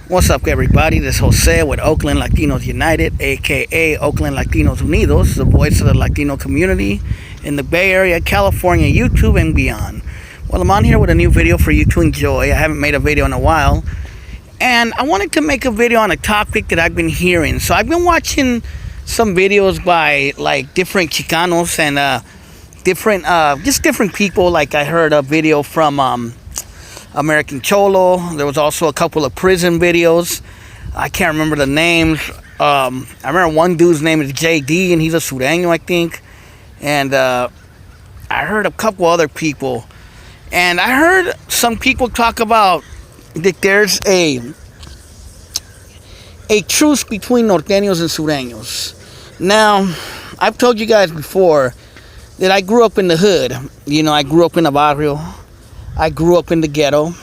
What's up, everybody? This is Jose with Oakland Latinos United, aka Oakland Latinos Unidos, the voice of the Latino community in the Bay Area, California, YouTube, and beyond. Well, I'm on here with a new video for you to enjoy. I haven't made a video in a while, and I wanted to make a video on a topic that I've been hearing. So I've been watching some videos by like different Chicanos and different people. Like I heard a video from American Cholo. There was also a couple of prison videos. I can't remember the names. I remember one dude's name is JD, and he's a Sureño, I think. And I heard a couple other people. And I heard some people talk about that there's a truce between Norteños and Sureños. Now, I've told you guys before that I grew up in the hood. You know, I grew up in a barrio. I grew up in the ghetto,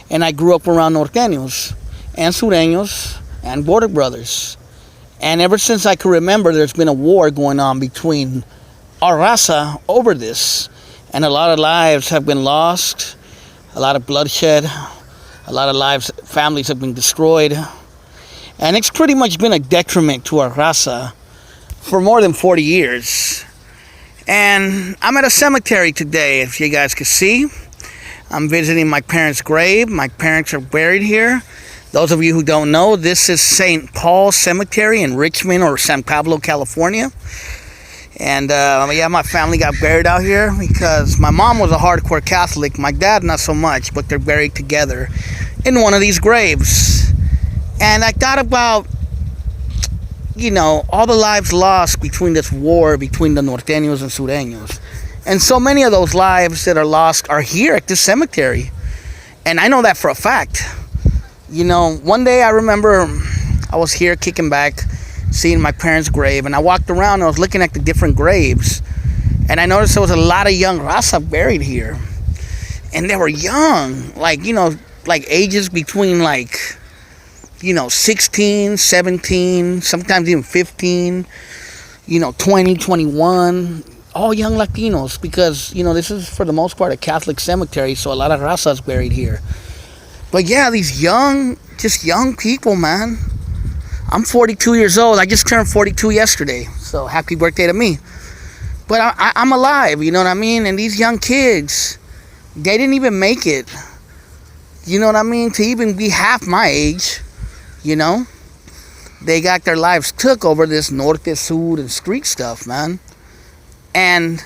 and I grew up around Norteños and Sureños and border brothers. And ever since I can remember, there's been a war going on between our raza over this. And a lot of lives have been lost, a lot of bloodshed, a lot of lives, families have been destroyed. And it's pretty much been a detriment to our raza for more than 40 years. And I'm at a cemetery today, if you guys can see. I'm visiting my parents' grave. My parents are buried here. Those of you who don't know, this is St. Paul Cemetery in Richmond or San Pablo, California. And yeah, my family got buried out here because my mom was a hardcore Catholic. My dad, not so much, but they're buried together in one of these graves. And I thought about, you know, all the lives lost between this war between the Norteños and Sureños. And so many of those lives that are lost are here at this cemetery. And I know that for a fact. You know, one day I remember I was here kicking back, seeing my parents' grave. And I walked around and I was looking at the different graves. And I noticed there was a lot of young raza buried here. And they were young. Like, you know, like ages between like, you know, 16, 17, sometimes even 15, you know, 20, 21. All young Latinos, because, you know, this is for the most part a Catholic cemetery, so a lot of raza is buried here. But yeah, these young people, man. I'm 42 years old. I just turned 42 yesterday, so happy birthday to me. But I'm alive, you know what I mean? And these young kids, they didn't even make it, you know what I mean, to even be half my age, you know? They got their lives took over this Norte, Sur, and street stuff, man. And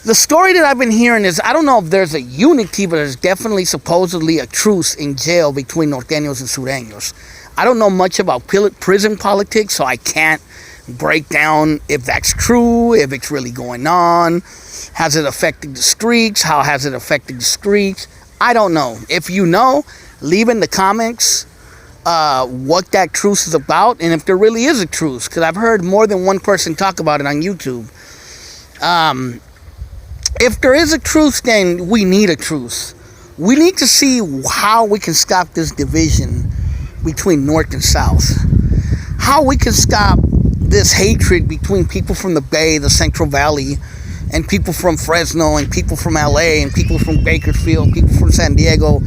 the story that I've been hearing is, I don't know if there's a unity, but there's definitely supposedly a truce in jail between Norteños and Sureños. I don't know much about prison politics, so I can't break down if that's true, if it's really going on. Has it affected the streets? How has it affected the streets? I don't know. If you know, leave in the comments what that truce is about, and if there really is a truce, because I've heard more than one person talk about it on YouTube. If there is a truce, then we need a truce. We need to see how we can stop this division between North and South. How we can stop this hatred between people from the Bay, the Central Valley, and people from Fresno, and people from LA, and people from Bakersfield, people from San Diego,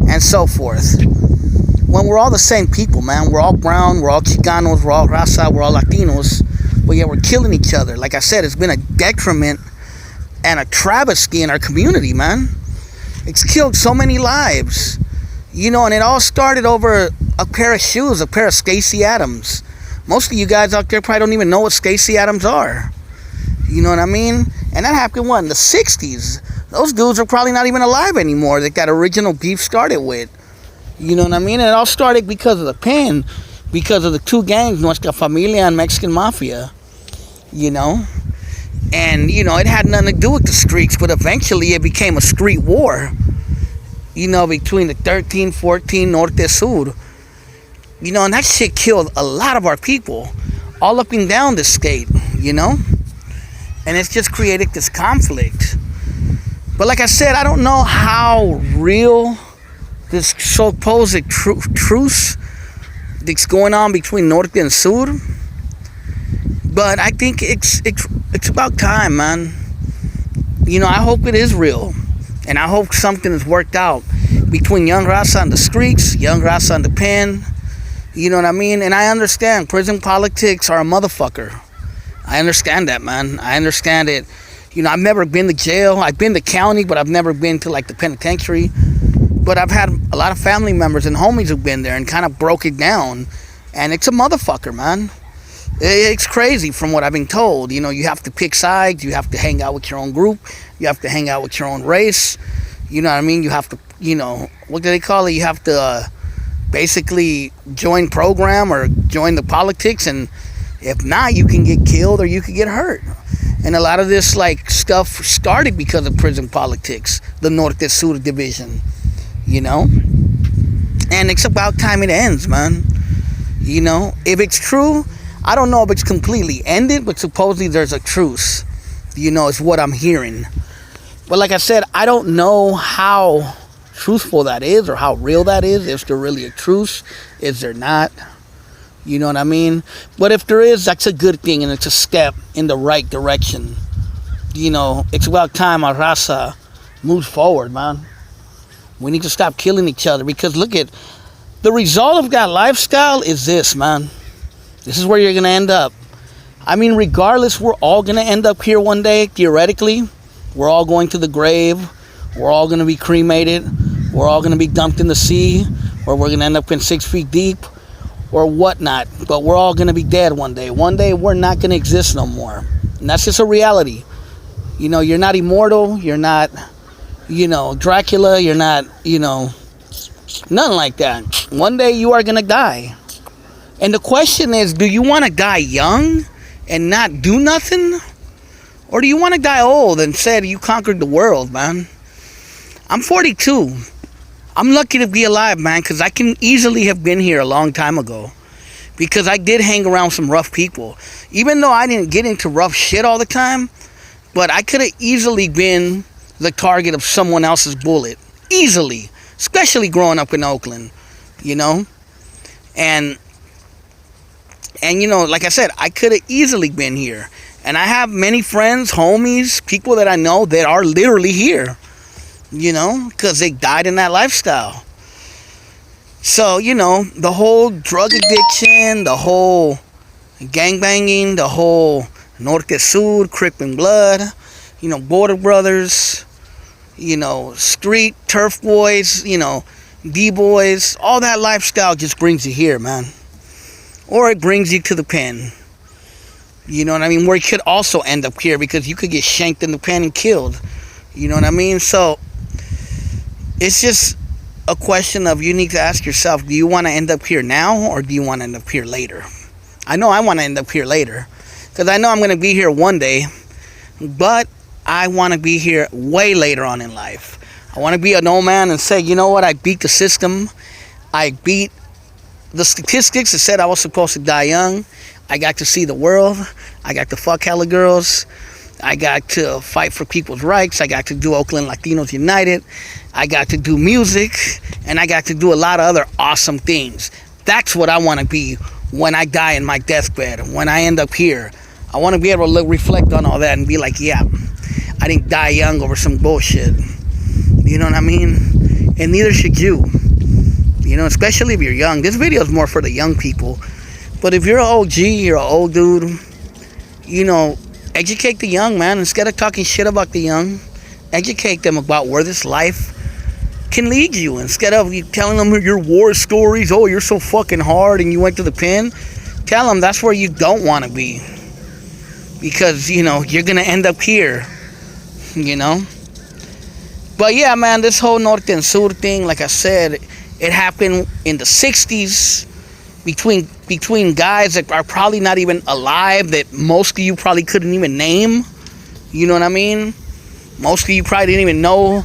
and so forth. When we're all the same people, man. We're all brown, we're all Chicanos, we're all raza, we're all Latinos. But yeah, we're killing each other. Like I said, it's been a detriment and a travesty in our community, man. It's killed so many lives. You know, and it all started over a pair of shoes, a pair of Stacy Adams. Most of you guys out there probably don't even know what Stacy Adams are. You know what I mean? And that happened, what, in the 60s? Those dudes are probably not even alive anymore that original beef started with. You know what I mean? And it all started because of the pen. Because of the two gangs, Nuestra Familia and Mexican Mafia, you know. And, you know, it had nothing to do with the streets, but eventually it became a street war, you know, between the 13, 14, Norte, Sur. You know, and that shit killed a lot of our people, all up and down the state, you know. And it's just created this conflict. But like I said, I don't know how real this supposed truce that's going on between Norte and Sur, but I think it's about time, man. You know, I hope it is real, and I hope something is worked out, between young raza on the streets, young raza on the pen. You know what I mean? And I understand prison politics are a motherfucker. I understand that, man. I understand it. You know, I've never been to jail. I've been to county, but I've never been to like the penitentiary. But I've had a lot of family members and homies who've been there and kind of broke it down. And it's a motherfucker, man. It's crazy from what I've been told. You know, you have to pick sides. You have to hang out with your own group. You have to hang out with your own race. You know what I mean? You have to, you know, what do they call it? You have to basically join program or join the politics. And if not, you can get killed or you could get hurt. And a lot of this like stuff started because of prison politics, the Norte Sur division, you know. And it's about time it ends, man. You know, if it's true, I don't know if it's completely ended, but supposedly there's a truce, you know, is what I'm hearing. But like I said, I don't know how truthful that is or how real that is. Is there really a truce? Is there not? You know what I mean? But if there is, that's a good thing, and it's a step in the right direction. You know, it's about time our raza moves forward, man. We need to stop killing each other, because look at the result of that lifestyle is this, man. This is where you're going to end up. I mean, regardless, we're all going to end up here one day, theoretically. We're all going to the grave. We're all going to be cremated. We're all going to be dumped in the sea, or we're going to end up in 6 feet deep, or whatnot. But we're all going to be dead one day. One day, we're not going to exist no more. And that's just a reality. You know, you're not immortal. You're not, you know, Dracula. You're not, you know, nothing like that. One day, you are going to die. And the question is, do you want to die young and not do nothing? Or do you want to die old and say you conquered the world, man? I'm 42. I'm lucky to be alive, man, because I can easily have been here a long time ago. Because I did hang around some rough people. Even though I didn't get into rough shit all the time, but I could have easily been the target of someone else's bullet. Easily. Especially growing up in Oakland, you know? And you know, like I said, I could have easily been here. And I have many friends, homies, people that I know that are literally here. You know, because they died in that lifestyle. So, you know, the whole drug addiction, the whole gangbanging, the whole Norte Sur, Crip and Blood, you know, Border Brothers, you know, street turf boys, you know, D-boys, all that lifestyle just brings you here, man. Or it brings you to the pen. You know what I mean? Where you could also end up here, because you could get shanked in the pen and killed. You know what I mean? So it's just a question of, you need to ask yourself, do you want to end up here now, or do you want to end up here later? I know I want to end up here later, because I know I'm going to be here one day, but I want to be here way later on in life. I want to be an old man and say, you know what? I beat the system. I beat the statistics that said I was supposed to die young. I got to see the world. I got to fuck hella girls. I got to fight for people's rights. I got to do Oakland Latinos United. I got to do music. And I got to do a lot of other awesome things. That's what I want to be when I die in my deathbed. When I end up here, I want to be able to reflect on all that and be like, yeah, I didn't die young over some bullshit. You know what I mean? And neither should you. You know, especially if you're young. This video is more for the young people. But if you're an OG, you're an old dude, you know, educate the young, man. Instead of talking shit about the young, educate them about where this life can lead you. Instead of you telling them your war stories, oh, you're so fucking hard and you went to the pen, tell them that's where you don't want to be. Because, you know, you're going to end up here, you know. But yeah, man, this whole Norte and Sur thing, like I said, it happened in the 60s between guys that are probably not even alive, that most of you probably couldn't even name. You know what I mean? Most of you probably didn't even know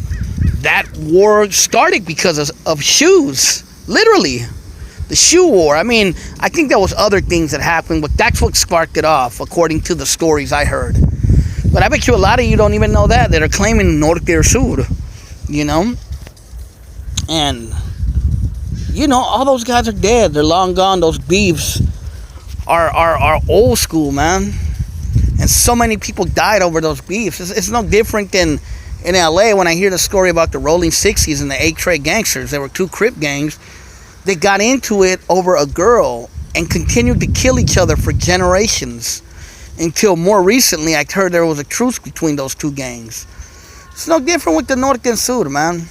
that war started because of shoes. Literally. The shoe war. I mean, I think there was other things that happened, but that's what sparked it off, according to the stories I heard. But I bet you a lot of you don't even know that are claiming Norte or Sur. You know? And you know, all those guys are dead. They're long gone. Those beefs are old school, man. And so many people died over those beefs. It's no different than in LA, when I hear the story about the Rolling 60s and the 8 Trey Gangsters, there were 2 Crip gangs. They got into it over a girl and continued to kill each other for generations until more recently I heard there was a truce between those 2 gangs. It's no different with the Norte and Sur, man.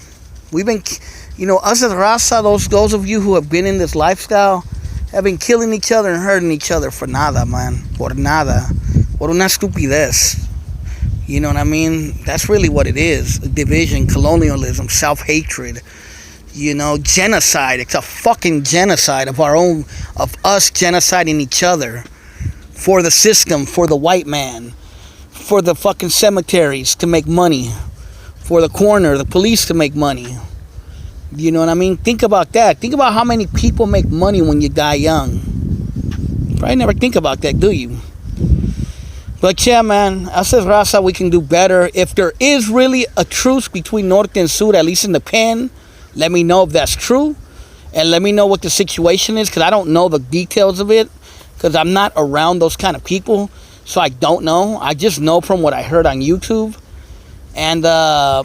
We've been, us as Raza, those of you who have been in this lifestyle, have been killing each other and hurting each other for nada, man. Por nada. Por una estupidez. You know what I mean? That's really what it is. Division, colonialism, self-hatred. Genocide. It's a fucking genocide of us genociding each other for the system, for the white man, for the fucking cemeteries to make money, for the coroner, the police to make money. You know what I mean? Think about that. Think about how many people make money when you die young. You probably never think about that, do you? But yeah, man, I says Raza, we can do better. If there is really a truce between Norte and Sur, at least in the pen, let me know if that's true. And let me know what the situation is, because I don't know the details of it, because I'm not around those kind of people. So I don't know. I just know from what I heard on YouTube. And the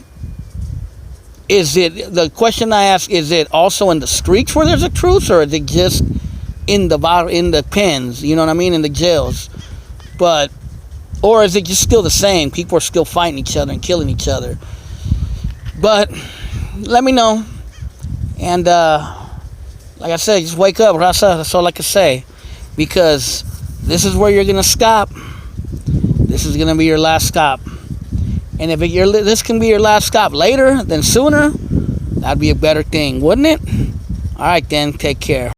question I ask, is it also in the streets where there's a truce, or is it just in the pens, you know what I mean, in the jails? Or is it just still the same? People are still fighting each other and killing each other. But let me know. And like I said, just wake up, Raza. That's all I can say. Because this is where you're going to stop. This is going to be your last stop. And if this can be your last stop later than sooner, that'd be a better thing, wouldn't it? All right, then. Take care.